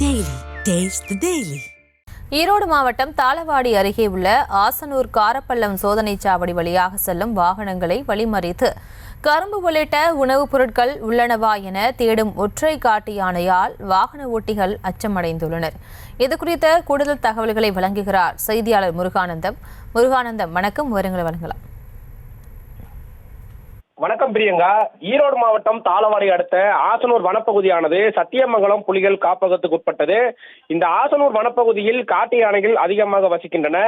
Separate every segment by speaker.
Speaker 1: Daily. Taste the Daily.
Speaker 2: Erode மாவட்டம் தாளவாடி அருகே உள்ள ஆசனூர் காரப்பள்ளம் சோதனைச் சாவடி வழியாக செல்லும் வாகனங்களை வழிமறித்து கரும்பு உள்ளிட்ட உணவுப் பொருட்கள் உள்ளனவா என தேடும் ஒற்றை காட்டு யானையால் வாகன ஓட்டிகள் அச்சமடைந்துள்ளனர். இதுகுறித்த கூடுதல் தகவல்களை வழங்குகிறார் செய்தியாளர் முருகானந்தம். வணக்கம், விவரங்களை வழங்கலாம்.
Speaker 3: வணக்கம் பிரியங்கா. ஈரோடு மாவட்டம் தாளவாடி அடுத்த ஆசனூர் வனப்பகுதியானது சத்தியமங்கலம் புலிகள் காப்பகத்துக்கு உட்பட்டது. இந்த ஆசனூர் வனப்பகுதியில் காட்டு யானைகள் அதிகமாக வசிக்கின்றன.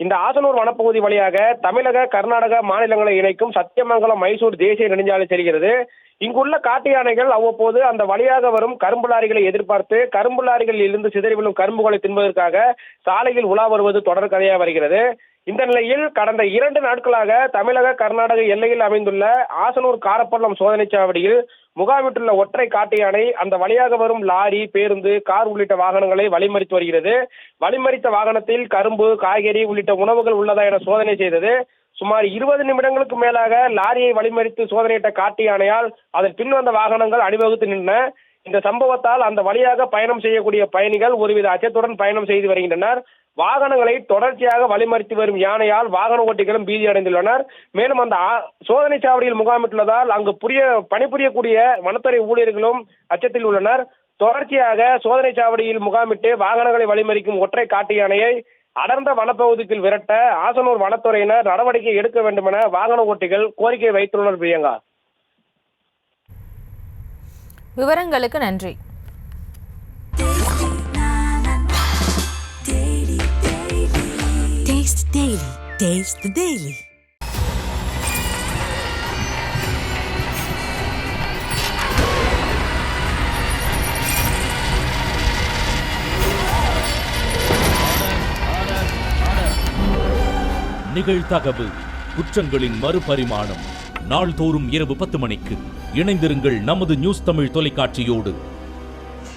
Speaker 3: இந்த ஆசனூர் வனப்பகுதி வழியாக தமிழக, கர்நாடக மாநிலங்களை இணைக்கும் சத்தியமங்கலம் மைசூர் தேசிய நெடுஞ்சாலை செல்கிறது. இங்குள்ள காட்டு யானைகள் அவ்வப்போது அந்த வழியாக வரும் கரும்பு லாரிகளை எதிர்பார்த்து கரும்பு லாரிகளில் இருந்து சிதறி விழும் கரும்புகளை தின்பதற்காக சாலையில் உலா வருவது தொடர் கதையாக வருகிறது. இந்த நிலையில் கடந்த 2 நாட்களாக தமிழக, கர்நாடக எல்லையில் அமைந்துள்ள ஆசனூர் காரப்பள்ளம் சோதனைச் சாவடியில் முகாமிட்டுள்ள ஒற்றை காட்டு யானை அந்த வழியாக வரும் லாரி, பேருந்து, கார் உள்ளிட்ட வாகனங்களை வழிமறித்து வருகிறது. வழிமறித்த வாகனத்தில் கரும்பு, காய்கறி உள்ளிட்ட உணவுகள் உள்ளதா என சோதனை செய்தது. சுமார் 20 நிமிடங்களுக்கு மேலாக லாரியை வழிமறித்து சோதனையிட்ட காட்டு யானையால் அதன் பின் வந்த வாகனங்கள் அணிவகுத்து நின்றன. இந்த சம்பவத்தால் அந்த வழியாக பயணம் செய்யக்கூடிய பயணிகள் ஒருவித அச்சத்துடன் பயணம் செய்து வருகின்றனர். வாகனங்களை தொடர்ச்சியாக வழிமறித்து வரும் யானையால் வாகன ஓட்டிகளும் பீதி அடைந்துள்ளனர். மேலும் அந்த சோதனை சாவடியில் முகாமிட்டுள்ளதால் அங்கு பணிபுரியக்கூடிய வனத்துறை ஊழியர்களும் அச்சத்தில் உள்ளனர். தொடர்ச்சியாக சோதனை சாவடியில் முகாமிட்டு வாகனங்களை வழிமறிக்கும் ஒற்றை காட்டு யானையை அடர்ந்த வனப்பகுதிக்குள் விரட்ட ஆசனூர் வனத்துறையினர் நடவடிக்கை எடுக்க வேண்டும் என வாகன ஓட்டிகள் கோரிக்கை வைத்துள்ளனர். பிரியங்கா,
Speaker 2: விவரங்களுக்கு நன்றி.
Speaker 1: Taste the Daily. Taste the Daily.
Speaker 4: நிகழ்தகவு குற்றங்களின் மறுபரிமாணம். நாள்தோறும் இரவு 10 மணிக்கு இணைந்திருங்கள் நமது நியூஸ் தமிழ் தொலைக்காட்சியோடு.